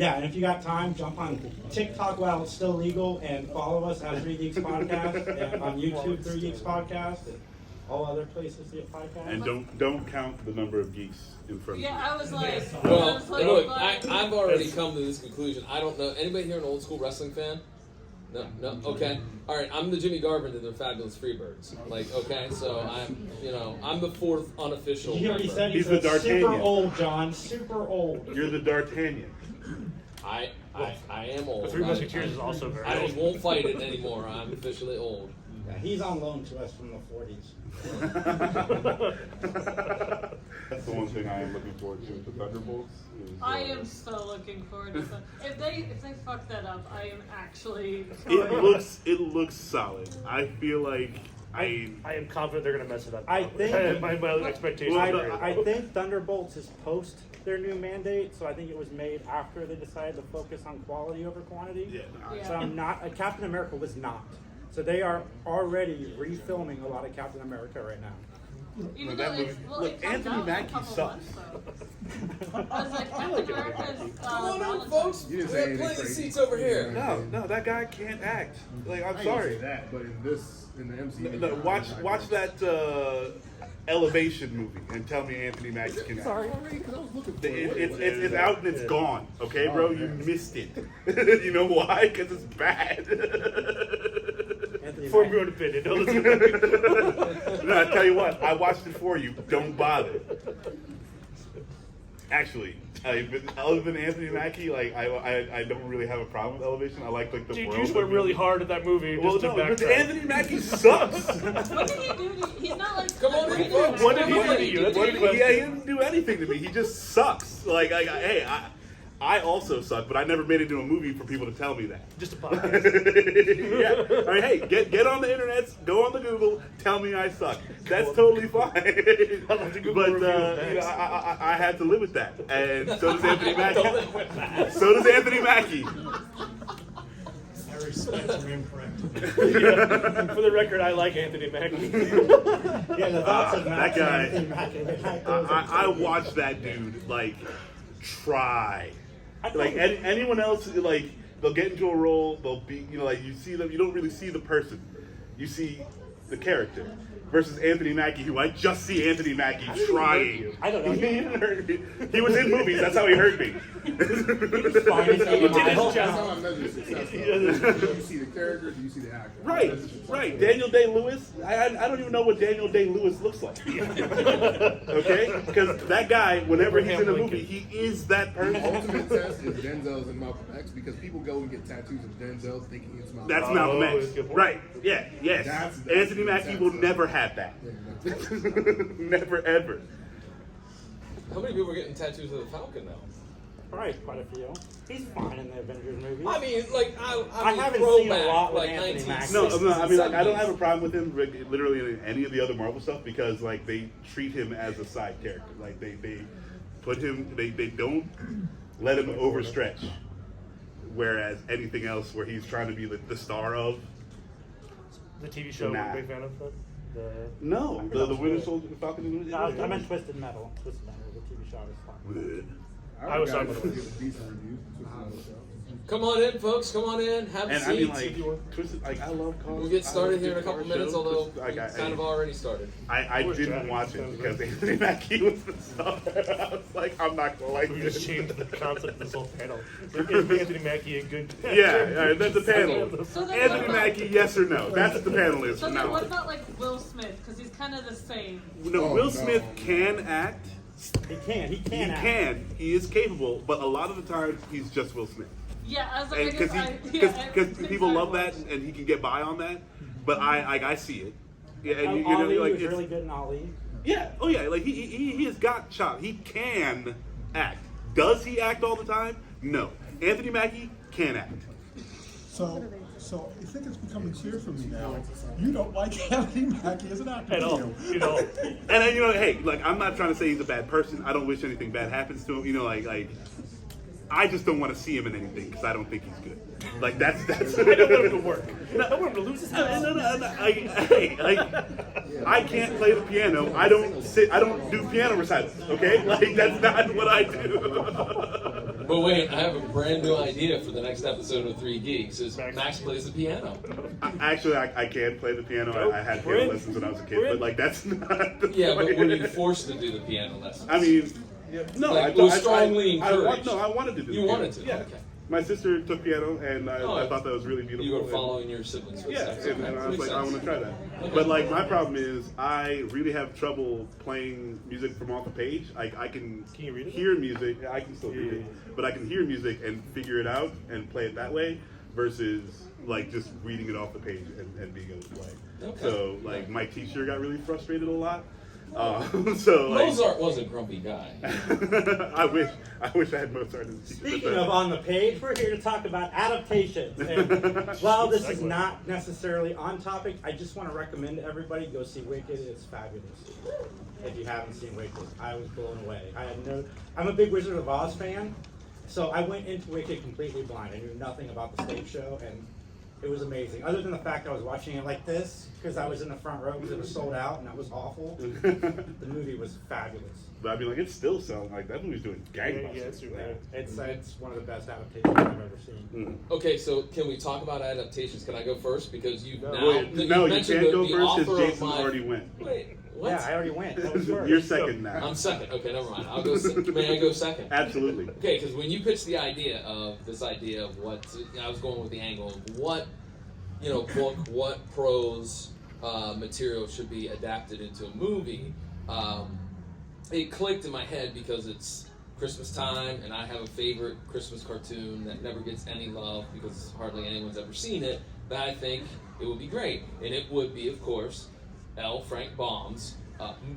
Yeah, and if you got time, jump on TikTok while it's still legal and follow us at 3 Geeks Podcast and on YouTube 3 Geeks Podcast and all other places to get podcasts. And don't count the number of geeks in front of you. Yeah, I was like, Well, look, I've already come to this conclusion. I don't know. Anybody here an old school wrestling fan? No? Okay. All right, I'm the Jimmy Garvin to the Fabulous Freebirds. Like, okay, so I'm the fourth unofficial You already member. said He's the super D'Artagnan. old, John. Super old. You're the D'Artagnan. I am old. The Three Musketeers is also very I old. won't fight it anymore. I'm officially old. Yeah, he's on loan to us from the 40s. That's the one thing I am looking forward to with the Thunderbolts. I am so looking forward to that. If they fuck that up, I am actually. It looks solid. I feel like I am confident they're going to mess it up. I think- my expectations. I think Thunderbolts is post their new mandate, so I think it was made after they decided to focus on quality over quantity. Yeah. Yeah. So I'm not. Captain America was not. So they are already refilming a lot of Captain America right now. Even that though it's, movie- well, look, it comes Anthony out in a Mackie couple sucks. months, so. I was like, Captain America's Come on in, Valentine's. folks. You We didn't have say anything plenty of crazy. seats over here. No, that guy can't act. Like, I'm I sorry. didn't say that, but in the MCU. No, watch that Elevation movie and tell me Anthony Mackie can act. Sorry, because I was looking for It's out and it's gone. Okay, bro, you missed it. You know why? Because it's bad. Anthony Form Mackie. your own opinion. Don't listen to me. No, I tell you what, I watched it for you. Don't bother. Actually, other than Anthony Mackie, like I don't really have a problem with Elevation. I like the Dude, world. you just went really hard at that movie. Well, Just no, to but backtrack. Anthony Mackie sucks. What did he do? He's not like. Come on in, folks. What did he do to you? That's a good question. Yeah, he didn't do anything to me. He just sucks. Hey, I also suck, but I never made it into a movie for people to tell me that. Just a podcast. Yeah. All right, hey, get on the internet, go on the Google, tell me I suck. That's totally fine. I'd like to Google But review, thanks. I had to live with that, and so does Anthony Mackie. So does Anthony Mackie. I respect your incorrect. Yeah. For the record, I like Anthony Mackie. Yeah, the thoughts of that guy. Anthony Mackie. I watched that dude like try. Like anyone else, like they'll get into a role, they'll be, like you see them, you don't really see the person, you see the character. Versus Anthony Mackie, who I just see Anthony Mackie trying. I don't know. He didn't hurt me. He was in movies. That's how he hurt me. Fine, it's He did his That's job. how I measure success. Do you see the character? Do you see the actor? Right. Daniel Day-Lewis. I don't even know what Daniel Day-Lewis looks like. Okay, because that guy, whenever he's in a movie, he is that The person. ultimate test is Denzel's and Malcolm X because people go and get tattoos of Denzel thinking it's Malcolm. That's Oh, Malcolm X. good point. Right. Yeah. Yes. That's Anthony Mackie will never have that. Never ever. How many people are getting tattoos of the Falcon now? Right, quite a few. He's fine in the Avengers movie. I mean, like, I mean, haven't throwback, seen a lot with like Anthony Mackie. No, 1960s I mean, and I don't have a 70s. problem with him literally in any of the other Marvel stuff because, like, they treat him as a side character. Like, they put him, they don't let him overstretch. Whereas anything else where he's trying to be the star of, The TV show, Nah. I'm a big fan of that. no, the Winter Soldier, the Falcon and the No, I meant Twisted Metal. Twisted Metal was a TV show. It was fun. I was talking about give a decent review. Come on in, folks. Come on in. Have a And I seat. mean, like, Twisted, like, I love cars. We'll get started I here in a love couple car minutes, shows. although Twisted, we kind of already started. I We're didn't chatting, watch it sounds because good. Anthony Mackie was the star. I was like, I'm not gonna like We this. just changed the concept of this whole panel. Is Anthony Mackie a good Yeah, all right, that's the panel. So then Anthony what about- Mackie, yes or no? That's what the panel is So from then now what on. about like Will Smith? Because he's kind of the same. No, Oh, Will no. Smith can act. He can. He He can. act. can. He is capable, but a lot of the time he's just Will Smith. Yeah, I was like, I And guess because people love that and he can get by on that. But I see it. Yeah, and you know, Ali like was it's, really good in Ali. yeah, oh yeah, like he has got chop. He can act. Does he act all the time? No. Anthony Mackie can act. So I think it's becoming clear for me now. You don't like Anthony Mackie as an actor, at do all? you? You know, And then, hey, like I'm not trying to say he's a bad person. I don't wish anything bad happens to him. Like I just don't want to see him in anything because I don't think he's good. Like that's. I don't want him to work. I want him to lose his house. No. I can't play the piano. I don't do piano recitals. Okay, like that's not what I do. But wait, I have a brand new idea for the next episode of 3 Geeks. Is Max plays the piano. Actually, I can play the piano. I had piano lessons when I was a kid, but like that's not. The Yeah, but point. were you forced to do the piano lessons? I mean, no, Like, I it was strongly encouraged. I wanted to do. You the wanted piano. to? Yeah. Okay. My sister took piano, and I thought that was really beautiful. You were and- following your siblings' Yeah, footsteps. and Okay, I was makes like, I sense. want to try that. Okay. But like, my problem is, I really have trouble playing music from off the page. I can you read it? hear music. I can still read it, but I can hear music and figure it out and play it that way, versus like just reading it off the page and being able to play. Okay. So like, my teacher got really frustrated a lot. So like, Mozart was a grumpy guy. I wish I had Mozart as a teacher. Speaking of on the page, we're here to talk about adaptations. And while this is not necessarily on topic, I just want to recommend to everybody go see Wicked. It's fabulous. If you haven't seen Wicked, I was blown away. I'm a big Wizard of Oz fan, so I went into Wicked completely blind. I knew nothing about the stage show, and it was amazing. Other than the fact I was watching it like this, because I was in the front row because it was sold out and that was awful. The movie was fabulous. But I mean, like, it still sounds like that movie's doing gangbusters. Yeah, it's really It's one of the best adaptations I've ever seen. Okay, so can we talk about adaptations? Can I go first? Because you now Wait, no, you mentioned can't go the first author because of Jason my- already went. Wait, what? Yeah, I already went. That was first. You're second now. I'm second. Okay, never mind. I'll go. May I go second? Absolutely. Okay, because when you pitched the idea of what I was going with the angle of what book, what prose material should be adapted into a movie. It clicked in my head because it's Christmas time, and I have a favorite Christmas cartoon that never gets any love because hardly anyone's ever seen it. That I think it would be great, and it would be, of course, L. Frank Baum's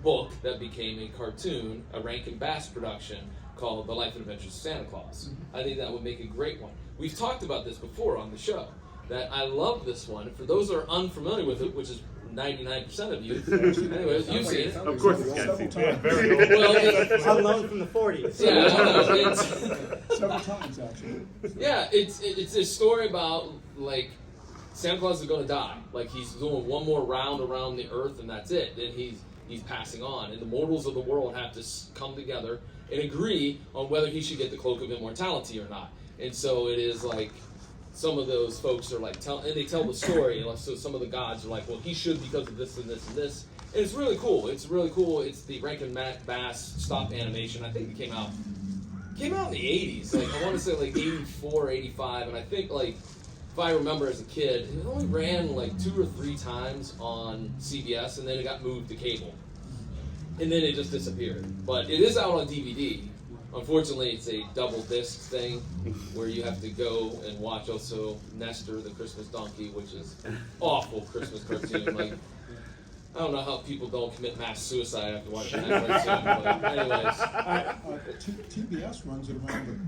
book that became a cartoon, a Rankin Bass production called The Life and Adventures of Santa Claus. I think that would make a great one. We've talked about this before on the show, that I love this one. For those that are unfamiliar with it, which is 99% of you, anyways, you've seen it. Of course, it's got Several to. Yeah, times. very old. Well, it's, Unknown from the 40s. yeah, Several times, actually. it's a story about, like, Santa Claus is going to die. Like, he's doing one more round around the earth, and that's it. Then he's passing on. And the mortals of the world have to come together and agree on whether he should get the Cloak of Immortality or not. And so it is like, some of those folks are like, and they tell the story. And so some of the gods are like, well, he should because of this and this and this. And it's really cool. It's really cool. It's the Rankin Bass stop animation. I think it came out in the 80s. Like, I want to say like 84, 85. And I think, like, if I remember as a kid, it only ran like 2 or 3 times on CBS, and then it got moved to cable. And then it just disappeared. But it is out on DVD. Unfortunately, it's a double disc thing where you have to go and watch also Nestor the Christmas Donkey, which is awful Christmas cartoon. Like, I don't know how people don't commit mass suicide after watching that cartoon. But anyways, TBS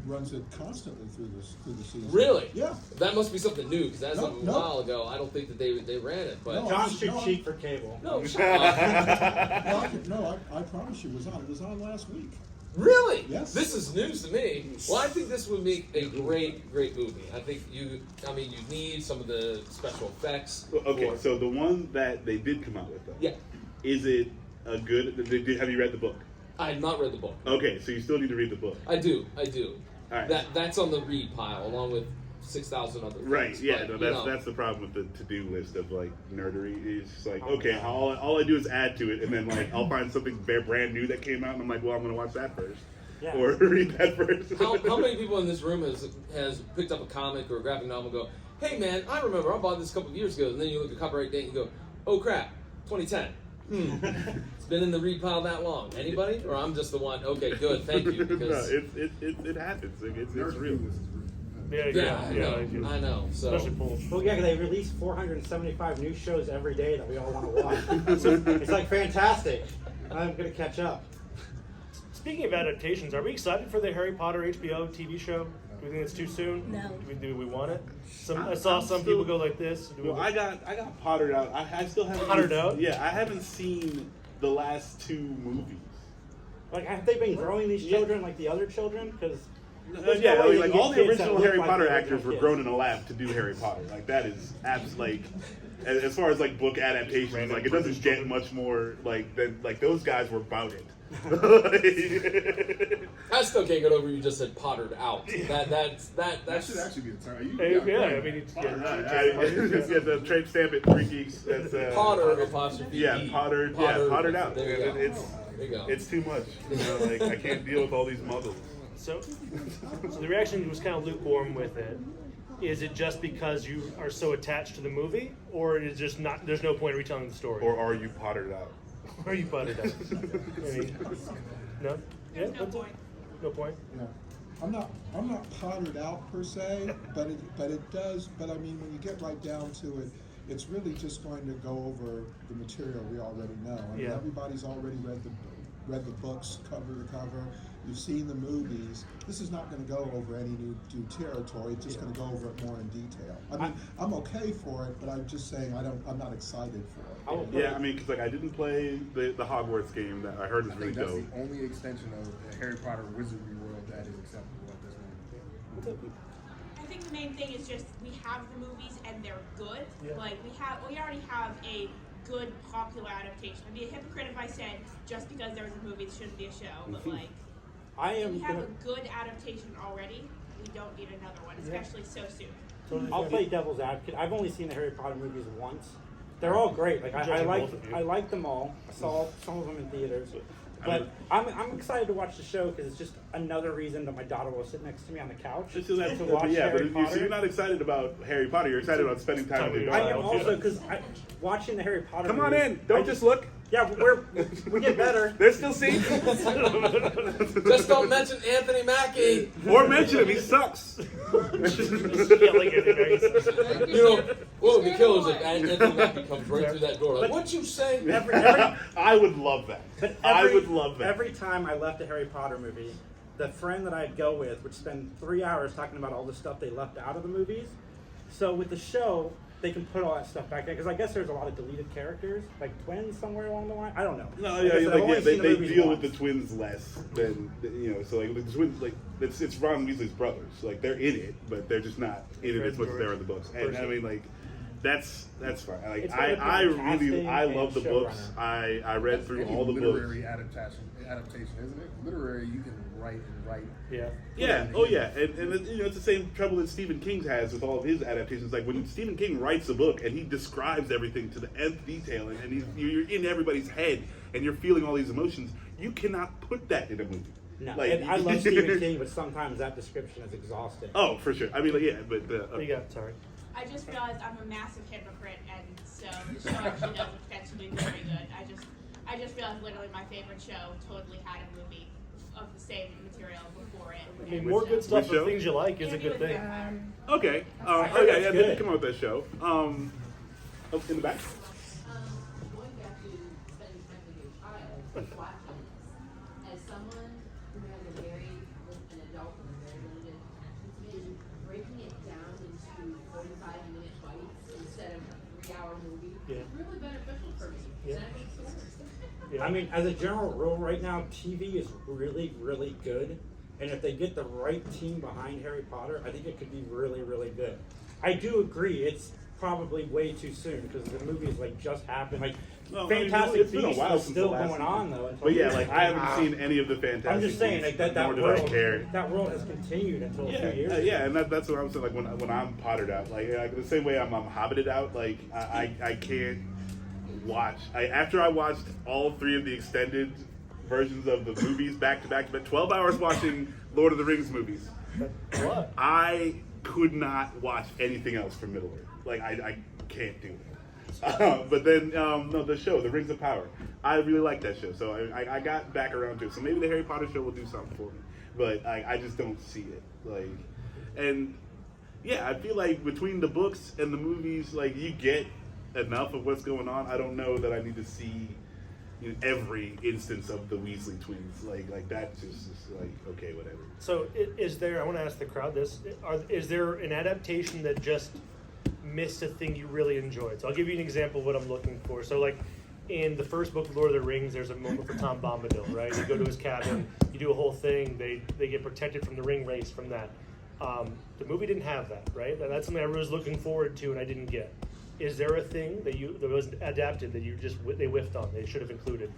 runs it constantly through the season. really? Yeah. That must be something new because as of a No. while ago, I don't think that they ran it. But No. John's too cheap for cable. no, shut up. I promise you, it was on. It was on last week. Really? Yes. This is news to me. Well, I think this would make a great movie. I think you need some of the special effects. Okay, for- so the one that they did come out with, though, yeah, is it a good? Have you read the book? I had not read the book. Okay, so you still need to read the book. I do. All right. That's on the read pile along with 6,000 other things. Right, yeah, but, no, that's the problem with the to-do list of like nerdery. Is just like, okay, all I do is add to it, and then like I'll find something brand new that came out, and I'm like, well, I'm gonna watch that first, Yeah. or read that first. How many people in this room has picked up a comic or a graphic novel and go, hey man, I remember I bought this a couple of years ago, and then you look at copyright date and you go, oh crap, 2010. It's been in the read pile that long. Anybody? Or I'm just the one? Okay, good, thank you. Because no, it happens. Like, it's real. I know. So Especially Paul. Well, yeah, they release 475 new shows every day that we all want to watch. It's like fantastic. I'm going to catch up. Speaking of adaptations, are we excited for the Harry Potter HBO TV show? Do we think it's too soon? No. Do we want it? I saw some people go like this. Well, I got pottered out. I still haven't. Pottered out? Yeah, I haven't seen the last 2 movies. Like, have they been growing these children like the other children? Because Yeah, like all the kids that original look Harry like Potter the original actors were kids. grown in a lab to do Harry Potter. Like that is like, as far as like book adaptations, like it doesn't get much more like than like those guys were about it. I still can't get over you just said pottered out. That That's should actually be a term. Yeah, I mean, it's Get the trade stamp at 3 Geeks. That's Potter apostrophe. Yeah, E. pottered. Yeah, pottered out. There you go. It's There you go. it's too much. You know, like I can't deal with all these muggles. So the reaction was kind of lukewarm with it. Is it just because you are so attached to the movie, or is it just not? There's no point in retelling the story. Or are you pottered out? Or are you butted out? I mean, no. Yeah, No point. No point. Yeah. I'm not pottered out per se, but it does. But I mean, when you get right down to it, it's really just going to go over the material we already know. I mean, Yeah. everybody's already read the books cover to cover. You've seen the movies. This is not going to go over any new territory. It's just going to go over it more in detail. I mean, I'm okay for it, but I'm just saying I'm not excited for it. Yeah, I mean, because like I didn't play the Hogwarts game that I heard is I really think that's dope. the only extension of the Harry Potter Wizardry world that is acceptable at this moment. I think the main thing is just we have the movies and they're good. Yeah. Like we already have a good popular adaptation. I'd be a hypocrite if I said just because there was a movie it shouldn't be a show. But like we have a good adaptation already. We don't need another one, especially so soon. I'll play devil's advocate. I've only seen the Harry Potter movies once. They're all great. Like I like them all. I saw some of them in theaters. But I'm excited to watch the show because it's just another reason that my daughter will sit next to me on the couch to watch Harry Potter. So you're not excited about Harry Potter. You're excited about spending time with your I daughter. am also because watching the Harry Potter. Come on movies, in. Don't just look. Yeah, we get better. There's still seats. Just don't mention Anthony Mackie. Or mention him. He sucks. You know, what would be killers if Anthony Mackie comes right through that door? Like, what'd you say? I would love that. I would love that. Every time I left a Harry Potter movie, the friend that I'd go with would spend 3 hours talking about all the stuff they left out of the movies. So with the show, they can put all that stuff back in because I guess there's a lot of deleted characters, like twins somewhere along the line. I don't know. No, Like I said, I've only they seen the movies deal once. with the twins less than so like the twins like it's Ron Weasley's brothers. Like they're in it, but they're just not in it as much as they're in the books. And I mean like that's fine. Like It's I casting love the and books. showrunner. I read through all the books. Literary adaptation, isn't it? Literary, you can write and write. Yeah. Yeah. Oh, yeah. And it's the same trouble that Stephen King has with all of his adaptations. Like when Stephen King writes a book and he describes everything to the nth detail, and you're in everybody's head and you're feeling all these emotions, you cannot put that in a movie. No, Like, and I love Stephen King, but sometimes that description is exhausting. Oh, for sure. I mean, like, yeah, but What do you got? Sorry. I just realized I'm a massive hypocrite, and so the show actually does potentially be very good. I just realized literally my favorite show totally had a movie of the same material before it. I mean, more good stuff Which of show? things you like is a Can't good do it thing. vampire. okay. heard Okay, that's yeah, they good. did come out with that show. In the back. Going back to spending time with your child, watching this, as someone who has an adult with a very limited attention span, breaking it down into 45-minute bites instead of a 3-hour movie is really beneficial for me. Yeah. And I think so. I mean, as a general rule, right now, TV is really, really good. And if they get the right team behind Harry Potter, I think it could be really, really good. I do agree, it's probably way too soon because the movies like just happened. Like, Well, I mean, Fantastic it's been a Beasts while is since still the last going one. on though. But yeah, like I haven't seen any of the Fantastic I'm just saying, Beasts, like that nor do I world, care. that world has continued until a few years ago. Yeah, and that's what I'm saying. Like when I'm pottered out, like the same way I'm hobbited out. Like I can't watch. After I watched all 3 of the extended versions of the movies back to back, but 12 hours watching Lord of the Rings movies, What? I could not watch anything else from Middle Earth. Like I can't do it. But then no, the show, The Rings of Power, I really like that show. So I got back around to it. So maybe the Harry Potter show will do something for me. But I just don't see it. Like, and yeah, I feel like between the books and the movies, like you get enough of what's going on. I don't know that I need to see every instance of the Weasley twins. Like that just is like okay, whatever. So is there? I want to ask the crowd this: is there an adaptation that just missed a thing you really enjoyed? So I'll give you an example of what I'm looking for. So like in the first book of Lord of the Rings, there's a moment for Tom Bombadil, right? You go to his cabin, you do a whole thing. They get protected from the ring race from that. The movie didn't have that, right? And that's something I was looking forward to and I didn't get. Is there a thing that was adapted that they whiffed on? They should have included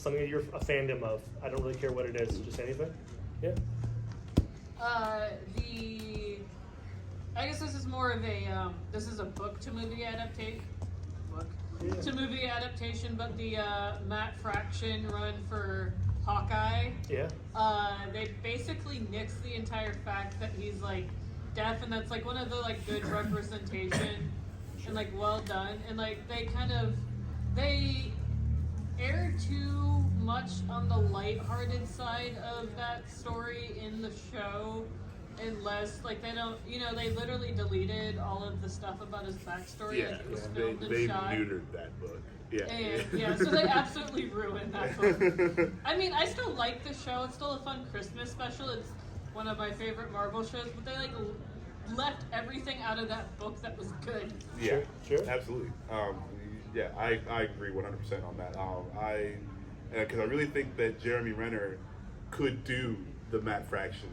something that you're a fandom of. I don't really care what it is, just anything. Yeah. I guess this is more of a this is a book to movie adaptation. To movie adaptation, but the Matt Fraction run for Hawkeye. Yeah. They basically nixed the entire fact that he's like deaf, and that's like one of the like good representation and like well done, and like they air too much on the lighthearted side of that story in the show. Unless, like, they don't, they literally deleted all of the stuff about his backstory. Yeah, like it was filmed they and shot. neutered that book. Yeah. And, so they absolutely ruined that book. I mean, I still like the show. It's still a fun Christmas special. It's one of my favorite Marvel shows, but they, like, left everything out of that book that was good. Yeah, Sure. Absolutely. Yeah, I agree 100% on that. Because I really think that Jeremy Renner could do the Matt Fraction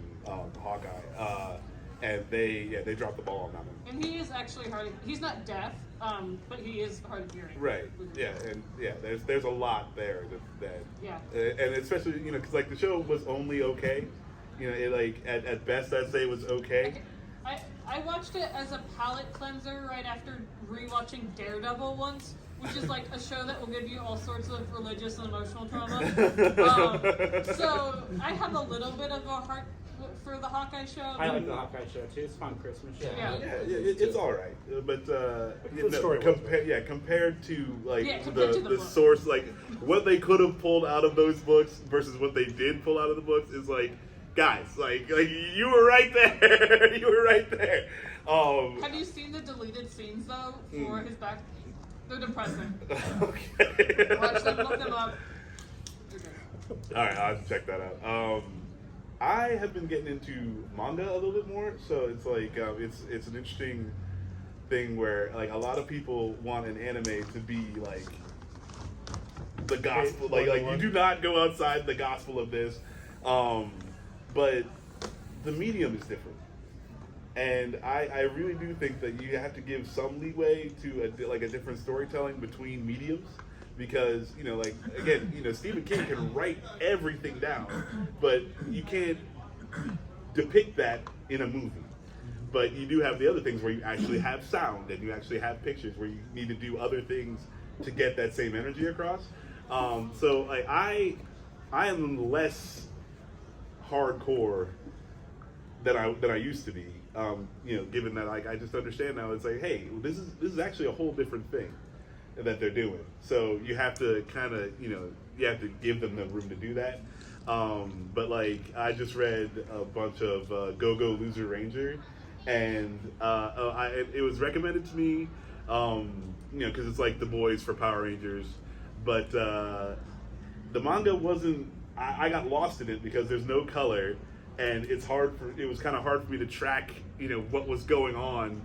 Hawkeye, and they dropped the ball on that one. And he is actually hard. He's not deaf, but he is hard of hearing. Right. Yeah, and there's a lot there that Yeah. And especially because like the show was only okay. It like at best I'd say it was okay. I watched it as a palate cleanser right after rewatching Daredevil once, which is like a show that will give you all sorts of religious and emotional trauma. So I have a little bit of a heart for the Hawkeye show. I like the Hawkeye show too. It's a fun Christmas show. Yeah. It's all right, but story compared to like compared to the the book. source, like what they could have pulled out of those books versus what they did pull out of the books is like, guys, like you were right there. You were right there. Have you seen the deleted scenes though for his back? They're depressing. Okay. Watch them, look them up. All right, I'll have to check that out. I have been getting into manga a little bit more, so it's like it's an interesting thing where like a lot of people want an anime to be like the gospel, like you do not go outside the gospel of this, but the medium is different. And I really do think that you have to give some leeway to a different storytelling between mediums, because like again, Stephen King can write everything down, but you can't depict that in a movie. But you do have the other things where you actually have sound and you actually have pictures where you need to do other things to get that same energy across. So like I am less hardcore than I used to be. Given that like I just understand now, it's like, hey, this is actually a whole different thing that they're doing. So you have to kind of you have to give them the room to do that. But like I just read a bunch of Go Go Loser Ranger, and it was recommended to me, because it's like the boys for Power Rangers, but the manga wasn't. I got lost in it because there's no color. And it was kind of hard for me to track, what was going on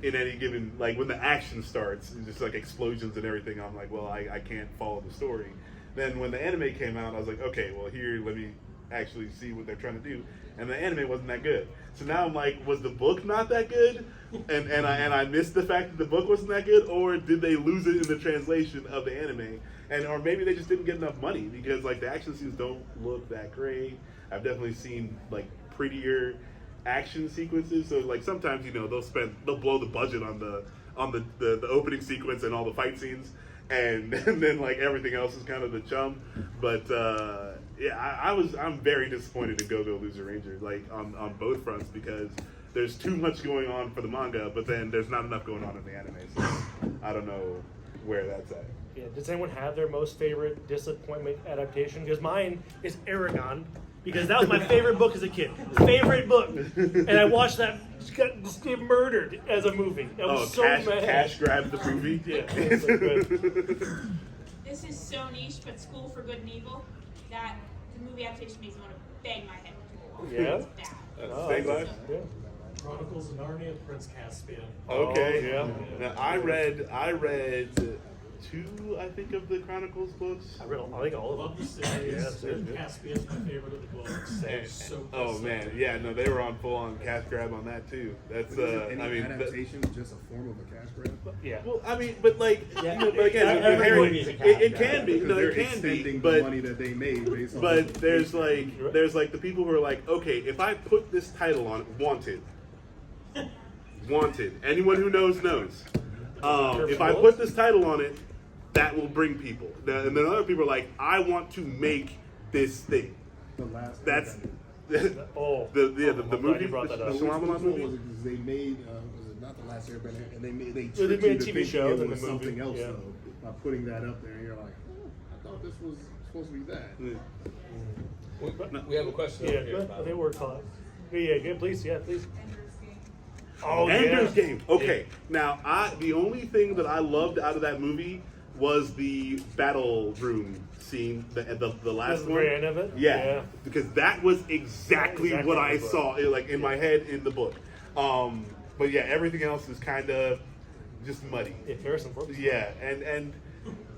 in any given, like when the action starts, it's just like explosions and everything. I'm like, well, I can't follow the story. Then when the anime came out, I was like, okay, well here, let me actually see what they're trying to do. And the anime wasn't that good. So now I'm like, was the book not that good? And I missed the fact that the book wasn't that good, or did they lose it in the translation of the anime? Or maybe they just didn't get enough money, because like the action scenes don't look that great. I've definitely seen like prettier action sequences. So like sometimes they'll blow the budget on the opening sequence and all the fight scenes, and then like everything else is kind of the chum. But I'm very disappointed in Go Go Loser Ranger, like on both fronts, because there's too much going on for the manga, but then there's not enough going on in the anime. So I don't know where that's at. Yeah. Does anyone have their most favorite disappointment adaptation? Because mine is Aragon, because that was my favorite book as a kid. Favorite book. And I watched that just get murdered as a movie. I was so mad. Cash grabbed the movie. Yeah. It was so good. This is so niche, but School for Good and Evil, that the movie adaptation makes me want to bang my head into the wall. Yeah? It's bad. Stay live. Yeah. Chronicles of Narnia, Prince Caspian. Okay. Oh, yeah. Now, I read 2, I think, of the Chronicles books. I think all of Love them. the series. Yeah, that's good. Caspian's my favorite of the books. And- So oh man, yeah, no, they were on full on cash grab on that too. That's Any I mean, adaptation is just a form of a cash grab. Yeah. well, I mean, but like, Yeah, you know, but again, every with Harry, movie's a cash it grab. can be, Because no, they're it can extending be, the but money that they made based on. but the there's adaptation. like the people who are like, okay, if I put this title on it, wanted, anyone who knows. If I put this title on it, that will bring people. And then other people are like, I want to make this thing. The last. That's Oh. the I'm glad movie, you brought that the up. Shyamalan Which movie. one was it? 'Cause they made was it not the Last Airbender? And they Well, they tricked made a you to TV thinking show, it then was the movie, something else yeah. though by putting that up there. And you're like, oh, I thought this was supposed to be that. Yeah. We have a question Yeah, over here. I think we're caught. Yeah, please. Oh, Ender's yeah. Game. Okay, now the only thing that I loved out of that movie was the battle room scene, the last The one. very end of it? Yeah, Yeah. because that was exactly what I in the book. saw, like in my head in the book. But yeah, everything else is kind of just muddy. Yeah, Harrison Ford. Yeah, and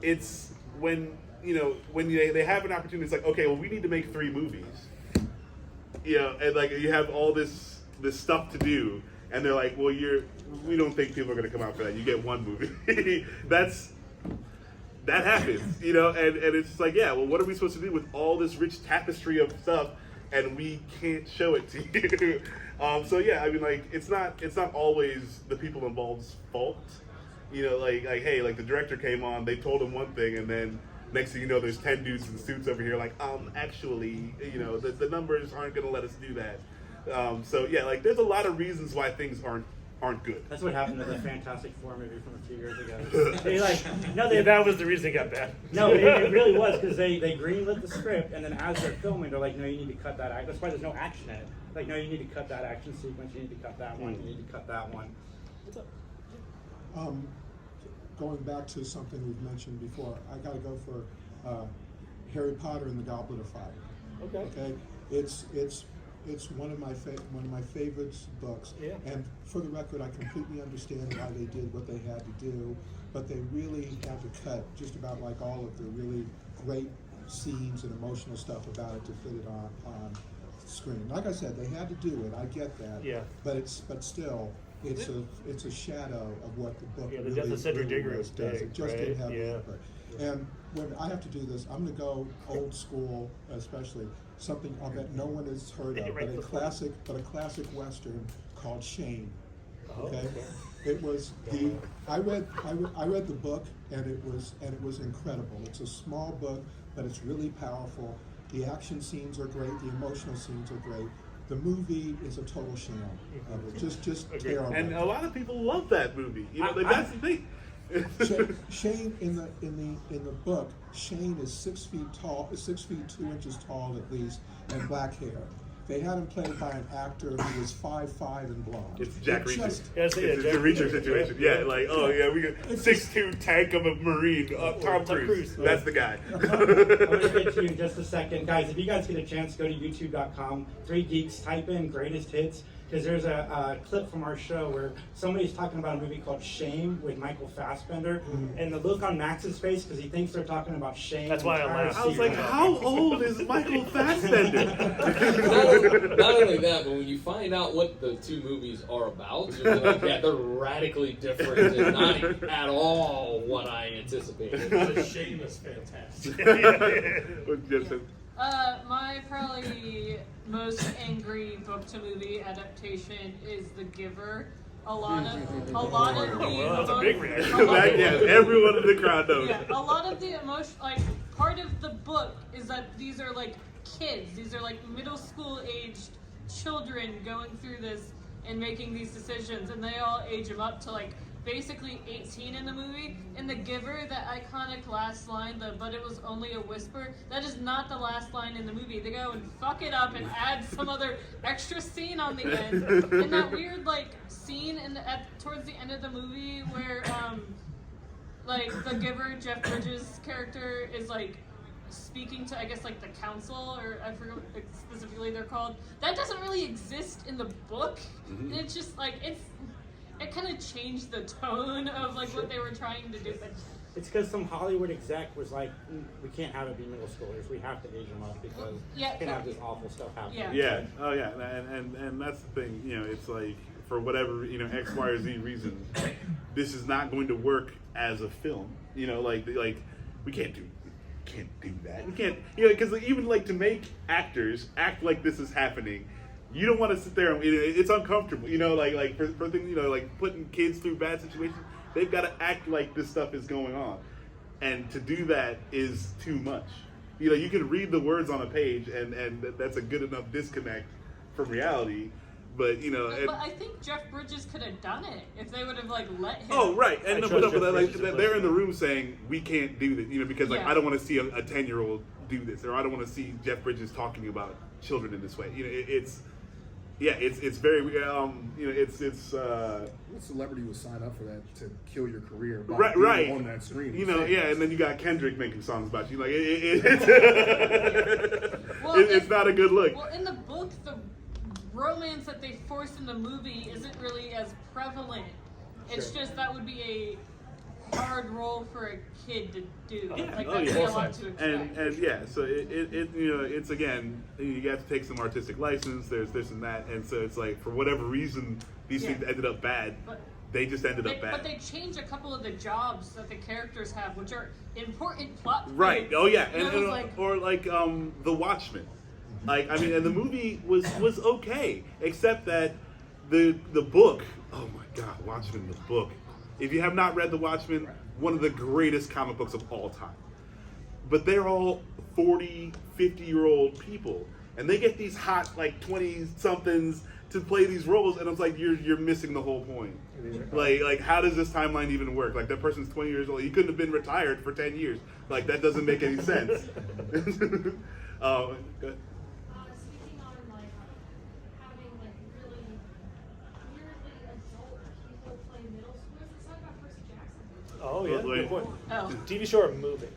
it's when they have an opportunity, it's like, okay, well, we need to make 3 movies. And like you have all this stuff to do, and they're like, well, we don't think people are going to come out for that. You get 1 movie. That happens, and it's just like, yeah, well, what are we supposed to do with all this rich tapestry of stuff, and we can't show it to you? So yeah, I mean, like, it's not always the people involved's fault. Like hey, like the director came on, they told him one thing, and then next thing you know, there's 10 dudes in suits over here, like, actually, the numbers aren't going to let us do that. So yeah, like, there's a lot of reasons why things aren't good. That's what happened to the Fantastic Four movie from a few years ago. That was the reason it got bad. No, it really was, because they greenlit the script, and then as they're filming, they're like, no, you need to cut that act. That's why there's no action in it. Like, no, you need to cut that action sequence. You need to cut that one. You need to cut that one. What's up? Going back to something we've mentioned before, I got to go for Harry Potter and the Goblet of Fire. Okay, it's one of my favorite books. Yeah. And for the record, I completely understand why they did what they had to do, but they really had to cut just about like all of the really great scenes and emotional stuff about it to fit it on screen. Like I said, they had to do it. I get that. Yeah. But still. It's a shadow of what the book Yeah, the really, death of Cedric really Diggory was, was does. big, It just right? didn't have Yeah. input. And when I have to do this, I'm going to go old school, especially something I'll bet no one has heard of, Right but a classic Western called Shame. Oh, Okay, okay. it was I read the book and it was incredible. It's a small book, but it's really powerful. The action scenes are great. The emotional scenes are great. The movie is a total sham of it. Just terrible. And a lot of people love that movie. That's the thing. Shane in the book, Shane is 6 feet tall, 6 feet 2 inches tall at least, and black hair. They had him played by an actor who was 5'5" and blonde. It's Jack Reacher. Yeah, It's a Jack Reacher Reacher. situation. Yeah. Yeah, like, oh yeah, we got 6'2" tank of a Marine, Tom Cruise. That's the guy. I'm going to get to you in just a second. Guys, if you guys get a chance, go to youtube.com, 3 Geeks, type in greatest hits, because there's a clip from our show where somebody's talking about a movie called Shame with Michael Fassbender, and the look on Max's face, because he thinks they're talking about Shame. That's why I laughed. I was like, how old is Michael Fassbender? Not only that, but when you find out what the 2 movies are about, you're like, yeah, they're radically different and not at all what I anticipated. The Shame is fantastic. My probably most angry book to movie adaptation is The Giver. A lot of the Well, that's a big reaction. Everyone in the crowd knows. Yeah, a lot of the emotion, like part of the book is that these are like kids. These are like middle school aged children going through this and making these decisions, and they all age them up to like basically 18 in the movie. In The Giver, that iconic last line, but it was only a whisper, that is not the last line in the movie. They go and fuck it up and add some other extra scene on the end. And that weird like scene towards the end of the movie where like The Giver, Jeff Bridges' character is like speaking to, I guess, like the council, or I forget what specifically they're called. That doesn't really exist in the book. And it's just like it kind of changed the tone of like what they were trying to do. But It's because some Hollywood exec was like, we can't have it be middle schoolers. We have to age them up because we can't have this awful stuff happen. Yeah. Oh yeah. And that's the thing. You know, it's like for whatever X, Y, or Z reason, this is not going to work as a film. You know, like we can't do that. We can't. Because even like to make actors act like this is happening. You don't want to sit there and it's uncomfortable. Like for things. Like putting kids through bad situations. They've got to act like this stuff is going on. And to do that is too much. You can read the words on a page and that's a good enough disconnect from reality. But, But I think Jeff Bridges could have done it if they would have, let him. Oh, right. And they're in the room saying, we can't do this, because, I don't want to see a 10-year-old do this. Or I don't want to see Jeff Bridges talking about children in this way. It's very, what celebrity would sign up for that to kill your career by right being on that screen? And then you got Kendrick making songs about you. It's not a good look. Well, in the book, the romance that they force in the movie isn't really as prevalent. It's just that would be a hard role for a kid to do. That'd be a lot to expect. And so it's again, you have to take some artistic license. There's this and that, and so it's like for whatever reason these things ended up bad. They just ended up bad. But they changed a couple of the jobs that the characters have, which are important plot points. Right. Oh yeah, and The Watchmen. And the movie was okay, except that the book. Oh my God, Watchmen, the book. If you have not read The Watchmen, one of the greatest comic books of all time. But they're all 40, 50-year-old people. And they get these hot, 20-somethings to play these roles. And I was like, you're missing the whole point. Like, how does this timeline even work? That person's 20 years old. He couldn't have been retired for 10 years. That doesn't make any sense. Go ahead. Speaking on, having, really weirdly adult people play middle schoolers, let's talk about Percy Jackson. Oh, yeah. Good point. Oh. TV show or movie?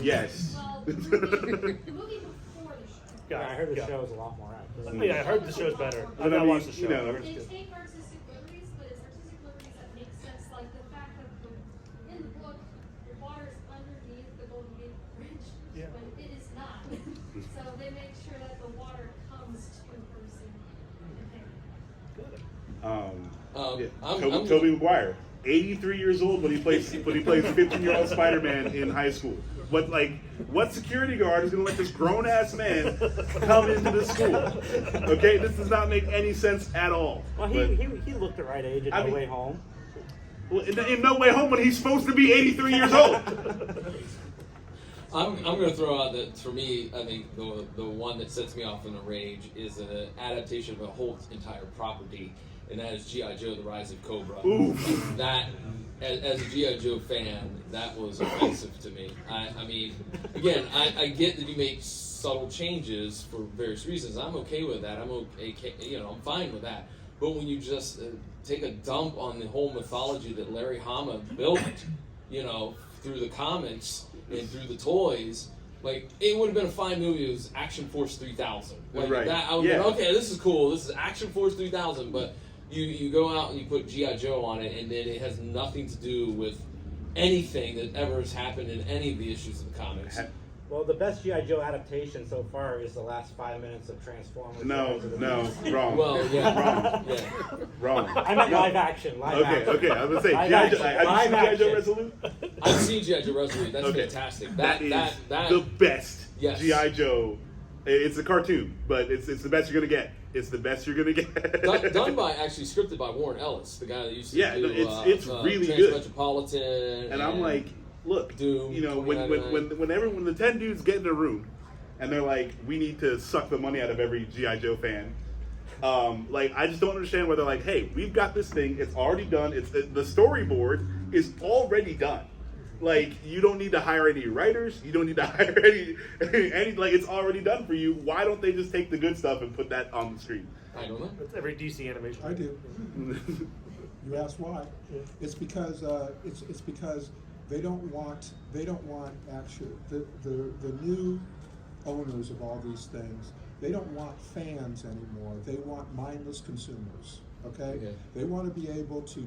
Yes. Well, the movie before the show. Yeah, I heard the show is a lot more accurate. Yeah, I heard the show's better. But I've I not mean, watched the show. I heard it's They good. take artistic liberties, but it's artistic liberties that make sense. Like the fact that in the book, the water is underneath the Golden Gate Bridge, but it is not. So they make sure that the water comes to Percy. Tobey Maguire, 83 years old when he plays 15-year-old Spider-Man in high school. What security guard is going to let this grown-ass man come into this school? Okay, this does not make any sense at all. Well, he looked the right age in No Way Home. Well, in No Way Home when he's supposed to be 83 years old. I'm going to throw out that for me, I think the one that sets me off in a rage is an adaptation of a whole entire property, and that is G.I. Joe: The Rise of Cobra. Oof. That, as a G.I. Joe fan, that was offensive to me. I mean, again, I get that you make subtle changes for various reasons. I'm okay with that. I'm fine with that. But when you just take a dump on the whole mythology that Larry Hama built, through the comics and through the toys, it would have been a fine movie if it was Action Force 3000. Right. That, I would have been, okay, this is cool. This is Action Force 3000, but you go out and you put G.I. Joe on it, and then it has nothing to do with anything that ever has happened in any of the issues of the comics. Well, the best G.I. Joe adaptation so far is the last 5 minutes of Transformers. No, wrong. Well, yeah, wrong. I meant live action. Okay. I was gonna say Live G.I. Joe Resolute. I've seen G.I. Joe Resolute. That's fantastic. That is the best yes. G.I. Joe. It's a cartoon, but it's the best you're gonna get. It's the best you're gonna get. done by scripted by Warren Ellis, the guy that used to do it's really good. Transmetropolitan. And I'm like, look, Doom, when the 10 dudes get in a room, and they're like, we need to suck the money out of every G.I. Joe fan. I just don't understand why they're like, hey, we've got this thing. It's already done. The storyboard is already done. You don't need to hire any writers. You don't need to hire any it's already done for you. Why don't they just take the good stuff and put that on the screen? I don't know. That's every DC animation. I do. You asked why? Yeah. It's because it's because they don't want actually the new owners of all these things. They don't want fans anymore. They want mindless consumers. okay? They want to be able to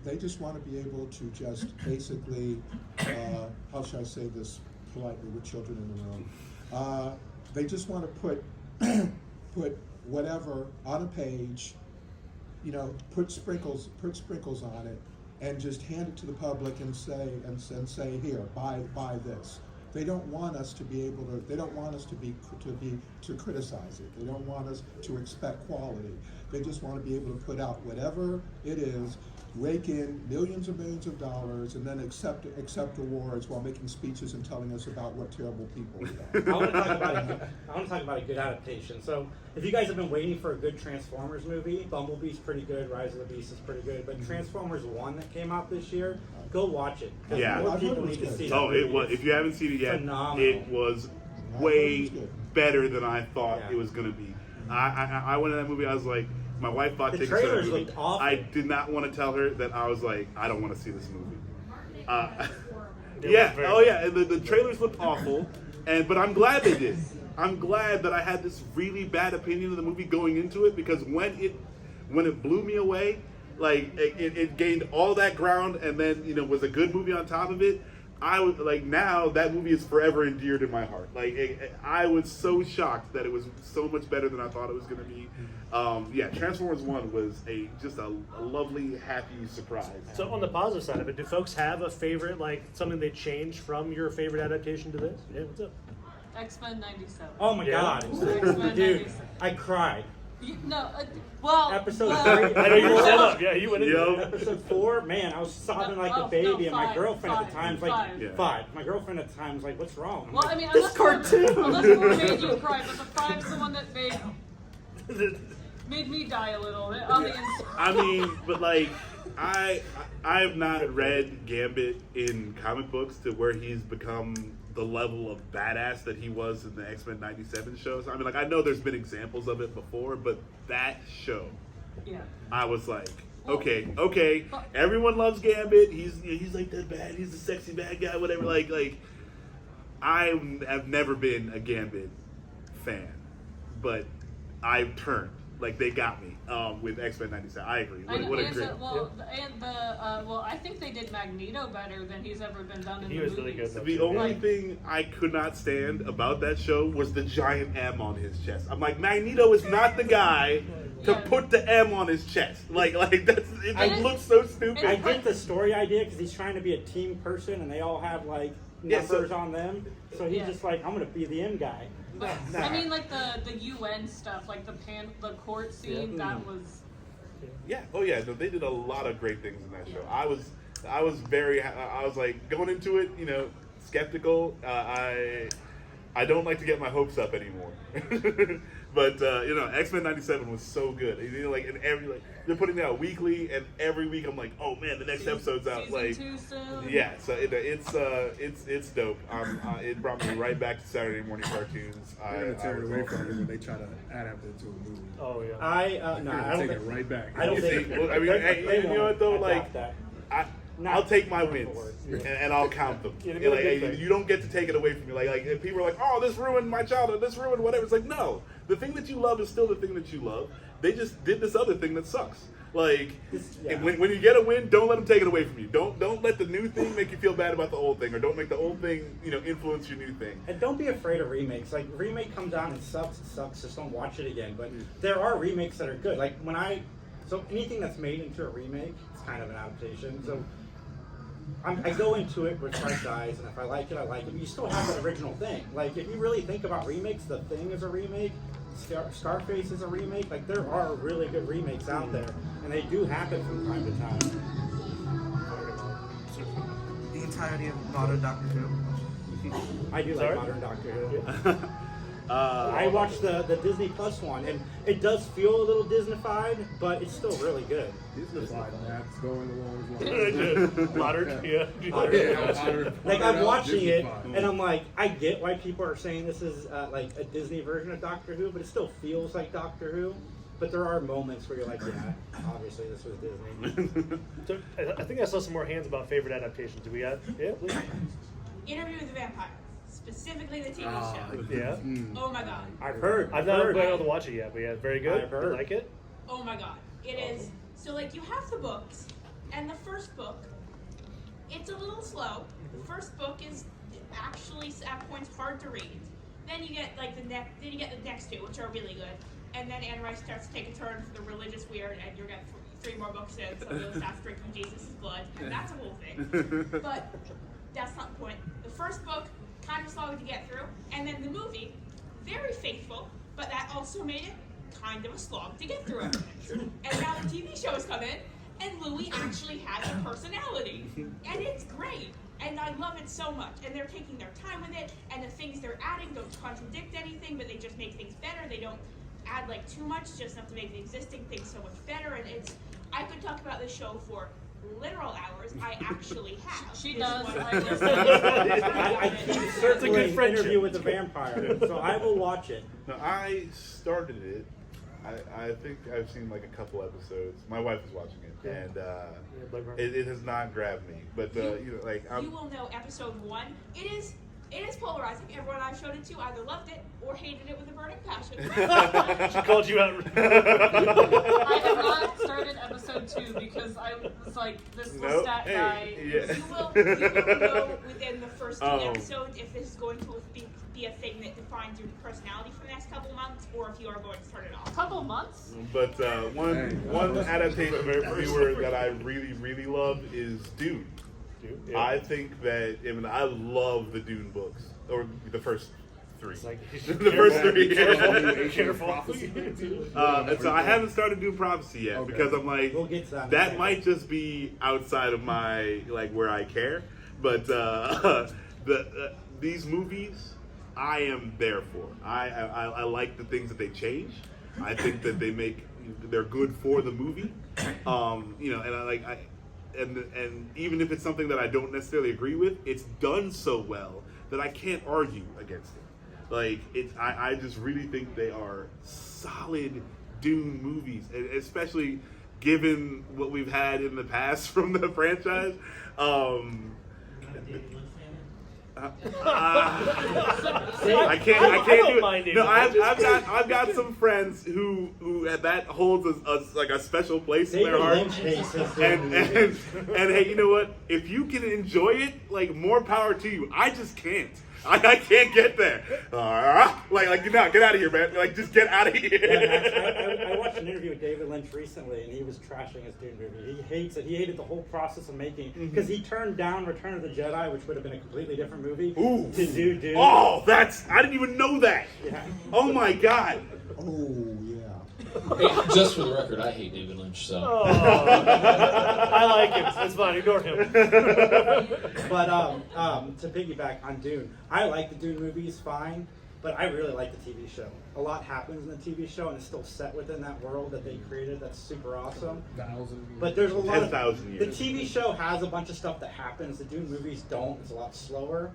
they just want to be able to just basically, how should I say this politely with children in the room? They just want to put whatever on a page, you know, put sprinkles on it, and just hand it to the public and say here, buy this. They don't want us to be able to. They don't want us to criticize it. They don't want us to expect quality. They just want to be able to put out whatever it is, rake in millions and millions of dollars, and then accept awards while making speeches and telling us about what terrible people we are. I want to talk about a good adaptation. So, if you guys have been waiting for a good Transformers movie, Bumblebee's pretty good, Rise of the Beast is pretty good, but Transformers 1 that came out this year, go watch it. Yeah. More people need to see it. Oh, it was. If you haven't seen it yet, Phenomenal. it was way better than I thought it was going to be. I went to that movie. I was like, my wife bought tickets to that trailers movie. looked awful. I did not want to tell her that I was like, I don't want to see this movie. The trailers looked awful, but I'm glad they did. I'm glad that I had this really bad opinion of the movie going into it, because when it blew me away, like it gained all that ground, and then was a good movie on top of it. I was like, now that movie is forever endeared in my heart. Like I was so shocked that it was so much better than I thought it was going to be. Transformers 1 was just a lovely, happy surprise. So on the positive side of it, do folks have a favorite, like something they changed from your favorite adaptation to this? Yeah, what's up? X-Men 97. Oh my God, X-Men dude, 97. I cried. Episode 3. I know you were set up. Yeah, you went into Episode 4, man, I was sobbing like a baby, and my girlfriend at the time was like, 5. My girlfriend at the time was like, "What's wrong?" I'm Well, like, I mean, this cartoon. Unless one made you cry, but the 5's the one that made me die a little bit on the inside. I mean, but like, I have not read Gambit in comic books to where he's become the level of badass that he was in the X-Men 97 shows. I mean, like, I know there's been examples of it before, but that show, I was like, okay, everyone loves Gambit. He's like the bad, he's the sexy bad guy, whatever. Like I have never been a Gambit fan, but I've turned. Like, they got me with X-Men 97. I agree. What a great. I think they did Magneto better than he's ever been done in He the was movies. really good. The only thing I could not stand about that show was the giant M on his chest. I'm like, Magneto is not the guy to put the M on his chest. Like it looks so stupid. I get the story idea because he's trying to be a team person, and they all have like numbers on them. So he's just like, I'm gonna be the M guy. Nah. I mean, like the UN stuff, like the court scene. That was. Yeah. Oh yeah. No, they did a lot of great things in that show. I was very. I was like going into it, skeptical. I don't like to get my hopes up anymore. But X-Men 97 was so good. They're putting it out weekly, and every week I'm like, oh man, the next episode's out. Season 2 soon. Yeah, so it's dope. It brought me right back to Saturday morning cartoons. They're gonna tear it away from it when they try to adapt it to a movie. Oh yeah. I don't take think, it right back. I don't think. Well, I mean, you know what though? Like, I'll take my wins and I'll count them. You don't get to take it away from me. Like if people are like, oh, this ruined my childhood, this ruined whatever. It's like, no, the thing that you love is still the thing that you love. They just did this other thing that sucks. Like, when you get a win, don't let them take it away from you. Don't let the new thing make you feel bad about the old thing, or don't make the old thing, influence your new thing. And don't be afraid of remakes. Like, remake comes out and it sucks. Just don't watch it again. But there are remakes that are good. Like so anything that's made into a remake, it's kind of an adaptation. So I go into it with fresh eyes, and if I like it, I like it. But you still have that original thing. Like, if you really think about remakes, The Thing is a remake. Scarface is a remake. Like, there are really good remakes out there, and they do happen from time to time. The entirety of modern Doctor Who. I do like modern Doctor Who. I watched the Disney Plus one, and it does feel a little Disneyfied, but it's still really good. Disneyfied, that's going along Modern, yeah. Like, I'm watching it, and I'm like, I get why people are saying this is like a Disney version of Doctor Who, but it still feels like Doctor Who. But there are moments where you're like, yeah, obviously this was Disney. So, I think I saw some more hands about favorite adaptations. Do we have? Yeah, please. Interview with the Vampire. Specifically the TV show. Yeah. Oh my god. I've heard. I've not been able to watch it yet, but yeah, very good. I've heard. You like it? Oh my god. It is So like you have the books, and the first book, it's a little slow. The first book is actually at points hard to read. Then you get like the next two, which are really good. And then Anne Rice starts to take a turn for the religious weird, and you're getting three more books in, so you'll start drinking Jesus' blood, and that's a whole thing. But that's not the point. The first book, kind of slow to get through, and then the movie, very faithful, but that also made it kind of a slog to get through everything. And now the TV show has come in, and Louis actually has a personality, and it's great. And I love it so much. And they're taking their time with it, and the things they're adding don't contradict anything, but they just make things better. They don't add like too much, just enough to make the existing things so much better. And I could talk about this show for literal hours. I actually have. She does. I keep circling Interview with the Vampire, so I will watch it. No, I started it. I think I've seen like a couple episodes. My wife is watching it, and it has not grabbed me. But you will know episode 1. It is polarizing. Everyone I've showed it to either loved it or hated it with a burning passion. She called you out. I have not started episode 2 because I was like, this little stat guy. Yeah. You will know within the first 2 episodes if this is going to be a thing that defines your personality for the next couple months, or if you are going to start it off. Couple months? But one adaptation viewer that I really, really love is Dune. Yeah. I think that, I love the Dune books, or the first 3. The first 3. Careful. And so I haven't started Dune Prophecy yet because I'm like, we'll get to that might just be outside of my, like, where I care. But these movies, I am there for. I like the things that they change. I think that they're good for the movie. And even if it's something that I don't necessarily agree with, it's done so well that I can't argue against it. Like, I just really think they are solid Dune movies, and especially given what we've had in the past from the franchise. I can't do it. No, I've got some friends who that holds a special place in their heart. And hey, you know what? If you can enjoy it, like, more power to you. I just can't. I can't get there. Get out of here, man. Like, just get out of here. Yeah, I watched an interview with David Lynch recently, and he was trashing his Dune movie. He hates it. He hated the whole process of making it because he turned down Return of the Jedi, which would have been a completely different movie, to do Dune. Oh, I didn't even know that. Yeah. Oh my God. Oh yeah. Hey, just for the record, I hate David Lynch, so. Oh. I like him. It's fine. Ignore him. But to piggyback on Dune, I like the Dune movies fine, but I really like the TV show. A lot happens in the TV show, and it's still set within that world that they created. That's super awesome. But there's a lot of 10,000 years. The TV show has a bunch of stuff that happens. The Dune movies don't. It's a lot slower.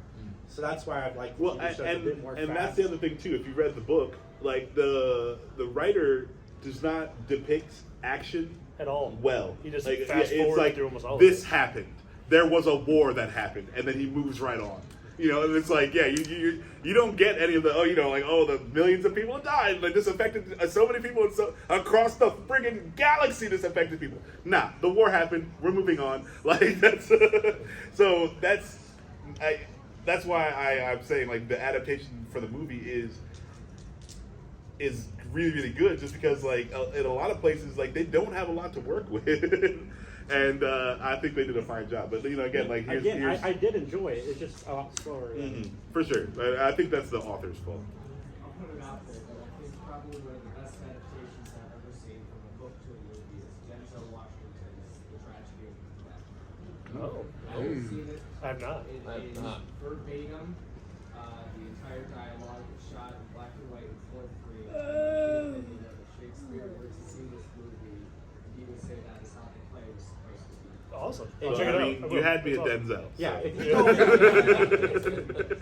So that's why I'd like the TV show a bit more fast. And that's the other thing too. If you read the book, like the writer does not depict action at all well. He just fast forward through almost all this of it. happened. There was a war that happened, and then he moves right on. And it's like, you don't get any of the the millions of people died, like this affected so many people across the friggin' galaxy. This affected people. Nah, the war happened. We're moving on. Like that's that's why I'm saying like the adaptation for the movie is really, really good, just because like in a lot of places like they don't have a lot to work with. And I think they did a fine job. But again, like here's I did enjoy it. It's just a lot slower. For sure. I think that's the author's fault. I'll put it out there, but I think probably one of the best adaptations I've ever seen from a book to a movie is Denzel Washington's The Tragedy of Macbeth. Oh. I haven't seen it. I've not. It is verbatim. The entire dialogue is shot in black and white and floor free. If Shakespeare were to see this movie, he would say that is how the play was supposed to be. Awesome. Well, Check it out. You had me at Denzel. Yeah, So.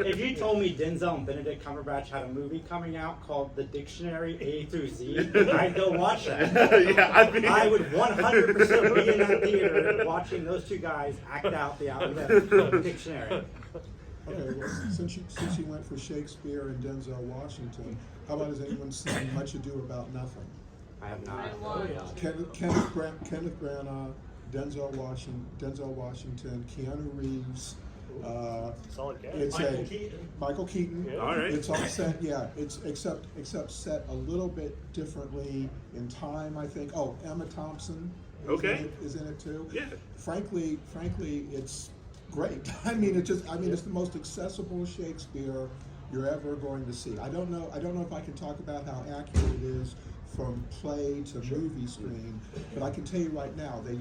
if you told me Denzel and Benedict Cumberbatch had a movie coming out called The Dictionary A through Z, I'd go watch that. I would 100% be in that theater watching those two guys act out the dictionary. Okay, well, since you went for Shakespeare and Denzel Washington, how about has anyone seen Much Ado About Nothing? I have not. I watched. Kenneth Branagh, Denzel Washington, Keanu Reeves. Solid cast. It's Michael Keaton. Yeah. All right. It's all set. Yeah. It's except set a little bit differently in time. I think. Oh, Emma Thompson. Is in it too. Yeah. Frankly, it's great. I mean, it's the most accessible Shakespeare you're ever going to see. I don't know if I can talk about how accurate it is from play to movie screen, but I can tell you right now they're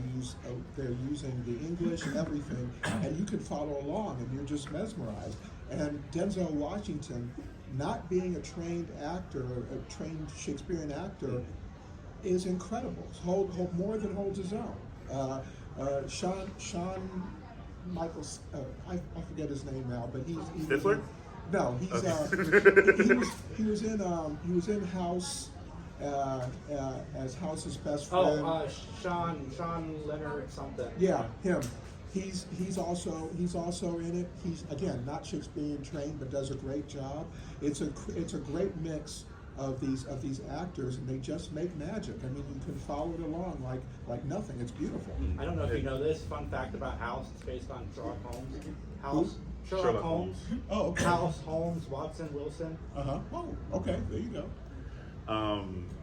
using the English and everything, and you can follow along, and you're just mesmerized. And Denzel Washington, not being a trained actor, a trained Shakespearean actor, is incredible. More than holds his own. Sean Michaels, I forget his name now, but he's Stifler? No, he was in House as House's best friend. Oh, Sean Leonard something. Yeah, him. He's also in it. He's again not Shakespearean trained, but does a great job. It's a great mix of these actors, and they just make magic. I mean, you can follow it along like nothing. It's beautiful. I don't know if you know this. Fun fact about House: it's based on Sherlock Holmes. Who? Sherlock Holmes. Oh, okay. House, Holmes, Watson, Wilson. Oh, okay. There you go.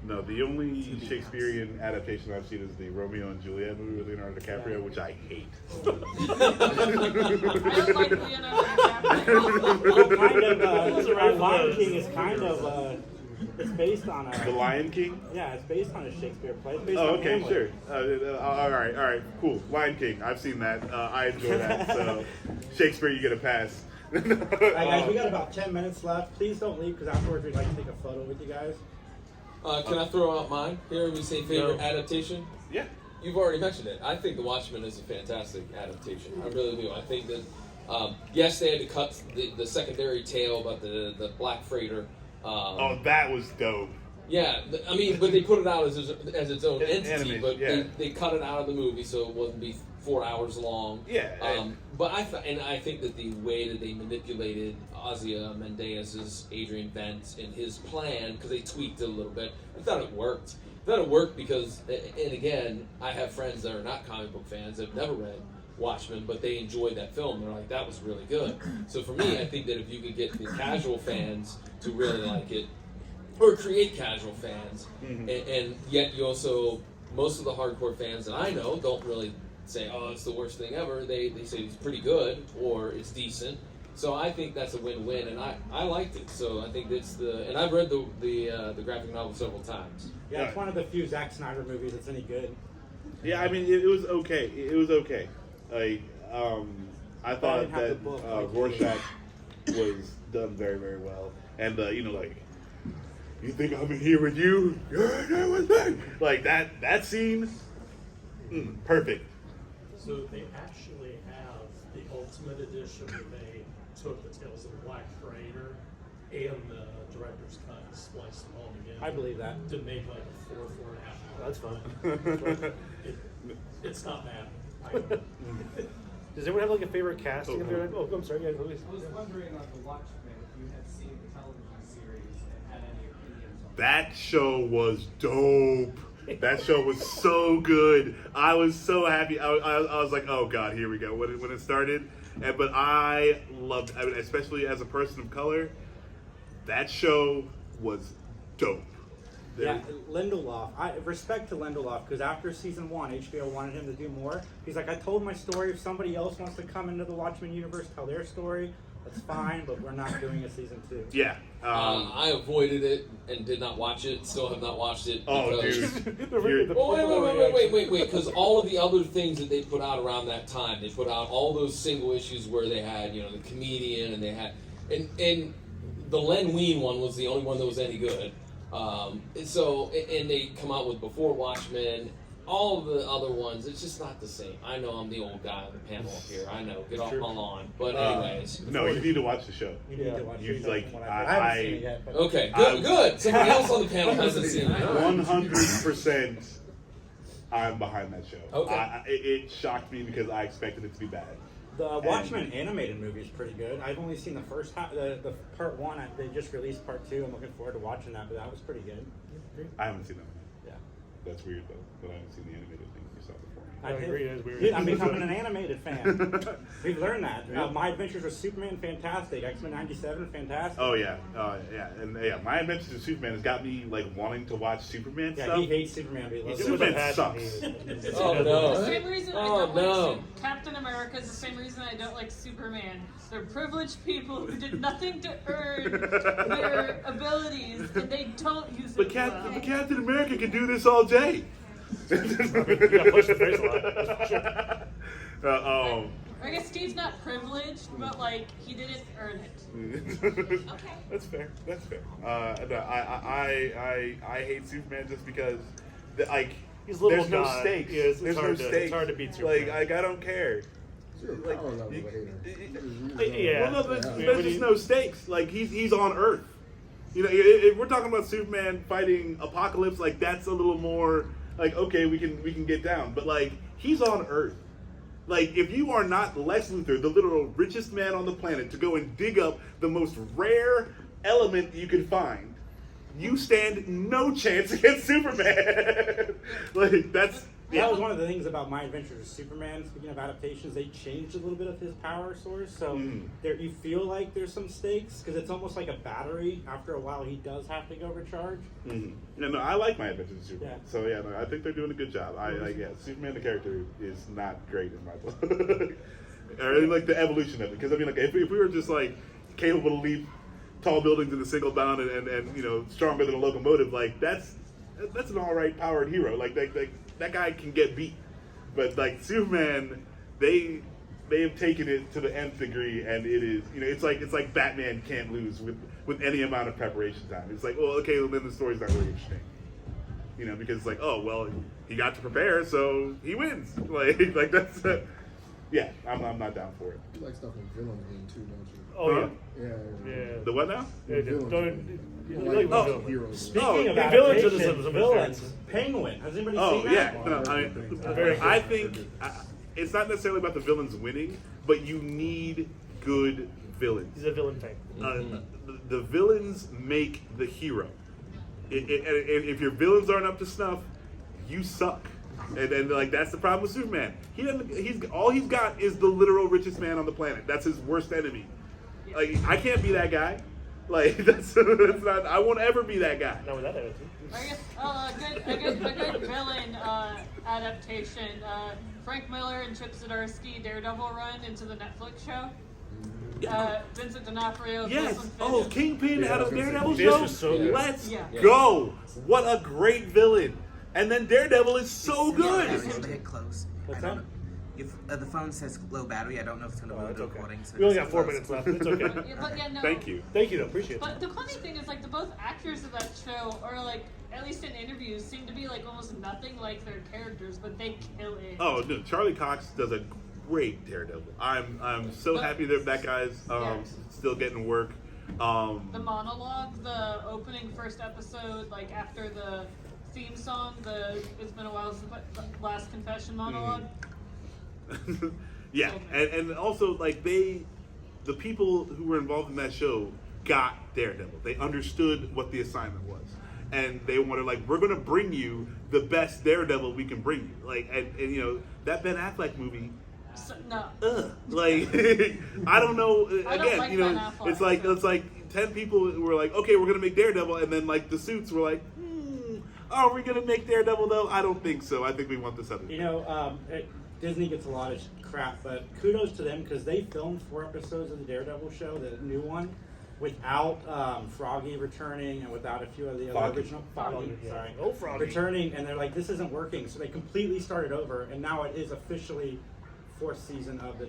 No, the only Shakespearean adaptation I've seen is the Romeo and Juliet movie with Leonardo DiCaprio, which I hate. I like Leonardo DiCaprio. Kind of. Lion King is kind of. It's based on a. The Lion King? Yeah, it's based on a Shakespeare play. It's based Oh, on okay, Hamlet. sure. All right, cool. Lion King, I've seen that. I enjoy that. So, Shakespeare, you get a pass. All right, guys, we got about 10 minutes left. Please don't leave, because afterwards we'd like to take a photo with you guys. Can I throw out mine? Here we say favorite adaptation. Yeah. You've already mentioned it. I think The Watchmen is a fantastic adaptation. I really do. I think that yes, they had to cut the secondary tale about the black freighter. That was dope. Yeah, I mean, but they put it out as its own entity, Animation, but yeah. they cut it out of the movie so it wouldn't be 4 hours long. Yeah. But I think that the way that they manipulated Ozymandias' Adrian Vent and his plan, because they tweaked it a little bit, I thought it worked. Because, and again, I have friends that are not comic book fans that have never read Watchmen, but they enjoyed that film. They're like, that was really good. So for me, I think that if you could get the casual fans to really like it, or create casual fans, and yet you also, most of the hardcore fans that I know don't really say, oh, it's the worst thing ever. They say it's pretty good or it's decent. So I think that's a win-win, and I liked it. So I think that's and I've read the graphic novel several times. Yeah, it's one of the few Zack Snyder movies that's any good. Yeah, I mean, it was okay. It was okay. Like, I thought that Rorschach was done very, very well. And, you think I'm in here with you? You're in there with me. Like, that scene, perfect. So they actually have the Ultimate Edition where they took the Tales of the Black Freighter and the director's cut and spliced them all together. I believe that. To make like a 4.5 That's fine. It's not bad. Does anyone have like a favorite casting? I'm sorry. Yeah, Louise. I was wondering on The Watchmen if you had seen the television series and had any opinions on That show was dope. That show was so good. I was so happy. I was like, oh God, here we go. When it started. But I loved, especially as a person of color, that show was dope. Yeah, Lindelof. I respect to Lindelof, because after season 1, HBO wanted him to do more. He's like, I told my story. If somebody else wants to come into the Watchmen universe, tell their story, that's fine, but we're not doing a season 2. Yeah. I avoided it and did not watch it. Still have not watched it. Oh, because... dude. Wait. Because all of the other things that they put out around that time, they put out all those single issues where they had, the comedian, and they had, and the Len Wein one was the only one that was any good. And they come out with Before Watchmen, all of the other ones, it's just not the same. I know I'm the old guy on the panel up here. I know, get off my lawn. But anyways. No, you need to watch the show. You need to watch it. I haven't seen it yet. But Okay, good. Somebody else on the panel hasn't seen it. 100% I'm behind that show. Okay. It shocked me because I expected it to be bad. The Watchmen animated movie is pretty good. I've only seen the first half, the part 1. They just released part 2. I'm looking forward to watching that, but that was pretty good. I haven't seen that one. Yeah. that's weird though. That I haven't seen the animated thing you saw before. I agree, it is weird. Dude, I'm becoming an animated fan. We've learned that. My Adventures with Superman, fantastic. X-Men '97, fantastic. Oh yeah, My Adventures with Superman has got me like wanting to watch Superman Yeah, stuff. he hates Superman, but he loves Superman sucks. Oh no! The same reason I don't like Captain America is the same reason I don't like Superman. They're privileged people who did nothing to earn their abilities, and they don't use it well. But Captain America can do this all day. Push the face a lot. I guess Steve's not privileged, but like he didn't earn it. Okay. That's fair. That's fair. No, I hate Superman just because, like, He's a little there's no god. stakes. Yeah, it's there's no hard stakes. it's hard to beat Superman. Like I don't care. You're a power level hater. Yeah. Well, no, there's just no stakes. Like he's on Earth. You know, if we're talking about Superman fighting Apocalypse, like that's a little more like okay, we can get down. But like he's on Earth. Like if you are not Lex Luthor, the literal richest man on the planet, to go and dig up the most rare element you can find, you stand no chance against Superman. Like that was one of the things about My Adventures with Superman. Speaking of adaptations, they changed a little bit of his power source, so there you feel like there's some stakes because it's almost like a battery. After a while, he does have to go recharge. No, I like My Adventures with Superman. Yeah. So yeah, no, I think they're doing a good job. Superman the character is not great in my book. I really like the evolution of it because I mean, like if we were just like capable to leap tall buildings in a single bound and you know stronger than a locomotive, like that's an all right powered hero. Like that guy can get beat, but like Superman, they have taken it to the nth degree, and it is it's like Batman can't lose with any amount of preparation time. It's like, well, okay, well, then the story's not really interesting, because it's like, oh well, he got to prepare, so he wins. Like that's yeah, I'm not down for it. You like stuff with villains in too, don't you? Oh Yeah. The what now? Heroes. Speaking of villains are adaptations, the villains. Penguin. Has anybody seen that? I think it's not necessarily about the villains winning, but you need good villains. He's a villain fan. The villains make the hero. If your villains aren't up to snuff, you suck. And like that's the problem with Superman. All he's got is the literal richest man on the planet. That's his worst enemy. Like I can't be that guy. Like that's not. I won't ever be that guy. Not with that attitude. I guess a good villain adaptation. Frank Miller and Chip Zdarsky Daredevil run into the Netflix show. Vincent D'Onofrio. Yes. Oh, Kingpin out of Daredevil This show. was so good. Let's go. What a great villain. And then Daredevil is so good. It's a bit close. What's that? If the phone says low battery, I don't know if it's going to move the recording. So We only just got 4 close. minutes left. It's okay. Thank you. Thank you, though. Appreciate it. But the funny thing is, like, the both actors of that show are like, at least in interviews, seem to be like almost nothing like their characters, but they kill it. Oh no, Charlie Cox does a great Daredevil. I'm so happy that guy's still getting work. The monologue, the opening first episode, like after the theme song, it's been a while since the last confession monologue. Yeah, and also like the people who were involved in that show got Daredevil. They understood what the assignment was, and they wanted like we're gonna bring you the best Daredevil we can bring you. Like and that Ben Affleck movie. No. Like I don't know. I don't like Ben Affleck, it's like 10 people who were like, okay, we're gonna make Daredevil, and then like the suits were like, are we gonna make Daredevil though? I don't think so. I think we want this other. Disney gets a lot of crap, but kudos to them because they filmed 4 episodes of the Daredevil show, the new one, without Froggy returning and without a few of the other original Froggy returning, and they're like, this isn't working, so they completely started over, and now it is officially 4th season of the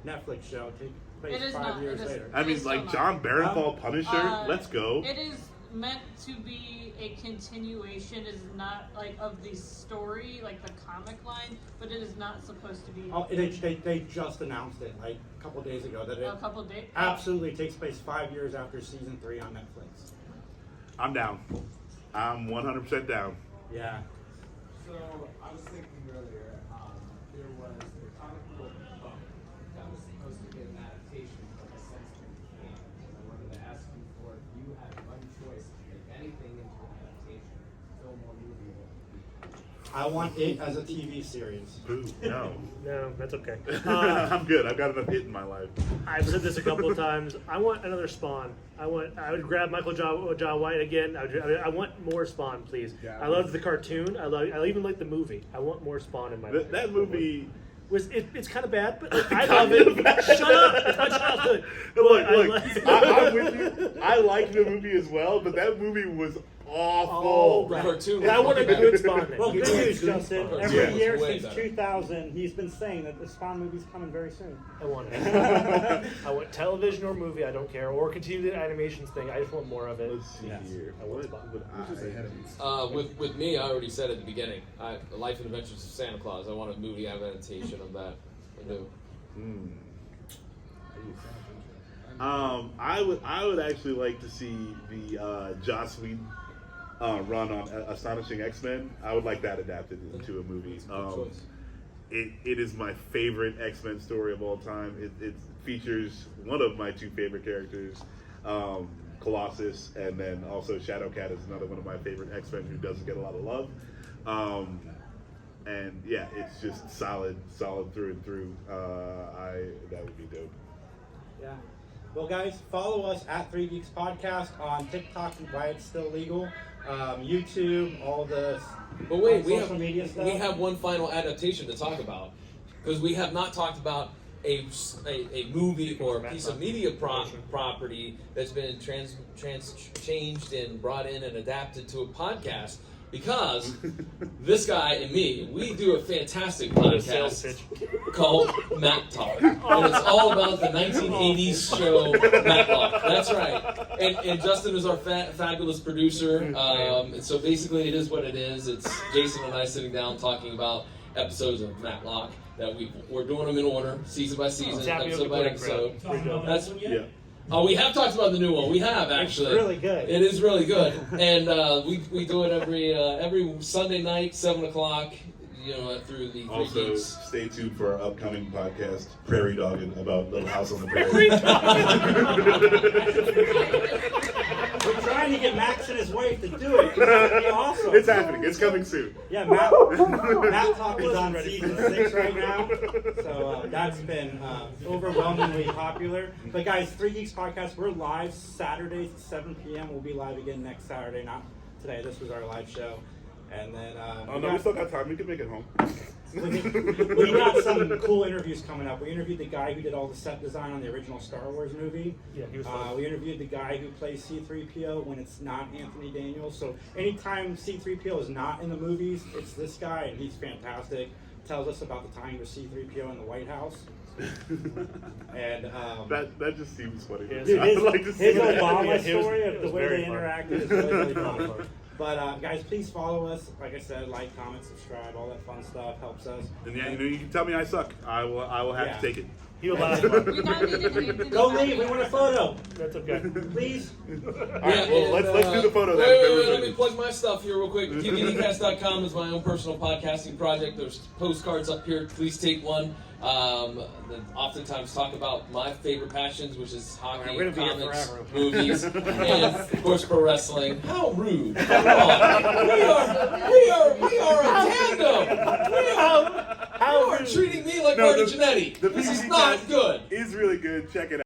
Netflix show. It takes place 5 years later. I mean, like John Barenthal Punisher. Let's go. It is meant to be a continuation, is not like of the story, like the comic line, but it is not supposed to be. Oh, they just announced it like a couple days ago that it absolutely takes place 5 years after season 3 on Netflix. I'm down. I'm 100% down. Yeah. So I was thinking earlier, there was the comic book that was supposed to be an adaptation of a sensitive can. And I wanted to ask you for if you had one choice to make anything into an adaptation, film or movie, what would it be? I want it as a TV series. Boo, no. No, that's okay. I'm good. I've got enough hit in my life. I've said this a couple of times. I want another Spawn. I would grab Michael John White again. I want more Spawn, please. Yeah, I loved the cartoon. I even like the movie. I want more Spawn in my life. That movie. It's kind of bad, but like, I love it. Shut up! It's my childhood. Look, I'm with you. I like the movie as well, but that movie was awful. Right. Cartoon. I want a good Spawn. Well, good news, Justin. Every Yeah. year Way since better. 2000, he's been saying that the Spawn movie's coming very soon. I want it. I want television or movie. I don't care. Or continue the animations thing. I just want more of it. Let's see here. I want What Spawn. would I? With me, I already said at the beginning, The Life and Adventures of Santa Claus. I want a movie adaptation of that. I do. I would actually like to see the Joss Whedon run on Astonishing X-Men. I would like that adapted into a movie. It is my favorite X-Men story of all time. It features one of my two favorite characters, Colossus, and then also Shadowcat is another one of my favorite X-Men who doesn't get a lot of love. And yeah, it's just solid through and through. That would be dope. Yeah. Well, guys, follow us at 3 Geeks Podcast on TikTok, why it's still legal, YouTube, all the But wait, social media stuff. we have one final adaptation to talk about, because we have not talked about a movie or a piece of media property that's been changed and brought in and adapted to a podcast. Because this guy and me, we do a fantastic podcast called Matlock. And it's all about the 1980s show Matlock. That's right. And Justin is our fabulous producer. And so basically it is what it is. It's Jason and I sitting down talking about episodes of Matlock that we're doing them in order, season by season, episode by episode. That's Yeah. Oh, we have talked about the new one. We have actually. It's really good. It is really good, and we do it every Sunday night, 7:00. Through the 3 Also, Geeks. stay tuned for our upcoming podcast, Prairie Dogging, about Little House on the Prairie. We're trying to get Max and his wife to do it. It's going to be awesome. It's happening. It's coming soon. Yeah, Matt Talk is on season 6 right now, so that's been overwhelmingly popular. But guys, 3 Geeks Podcast, we're live Saturdays at 7 p.m. We'll be live again next Saturday, not today. This was our live show. And then we still got time. We can make it home. we got some cool interviews coming up. We interviewed the guy who did all the set design on the original Star Wars movie. Yeah, he was fun. We interviewed the guy who plays C-3PO when it's not Anthony Daniels. So anytime C-3PO is not in the movies, it's this guy, and he's fantastic. Tells us about the time he was C-3PO in the White House. And that just seems funny. Dude, I would like to see his that. Obama Yeah, story of the way very they fun. interacted is really fun. But guys, please follow us. Like I said, like, comment, subscribe, all that fun stuff helps us. And yeah, you can tell me I suck. I will have to take it. He'll laugh. We nominated Anthony Don't Mackie. leave. We want a photo. That's okay. Please. All right, well, let's do the photo then. Wait, let me plug my stuff here real quick. GeekCast.com is my own personal podcasting project. There's postcards up here. Please take one. That oftentimes talk about my favorite passions, which is hockey, we're gonna be here comics, forever. movies, and of course pro wrestling. How rude! Come on, we are a tandem. You are treating me like Marty Jannetty. The This is PvP not cast good. is really good. Check it out.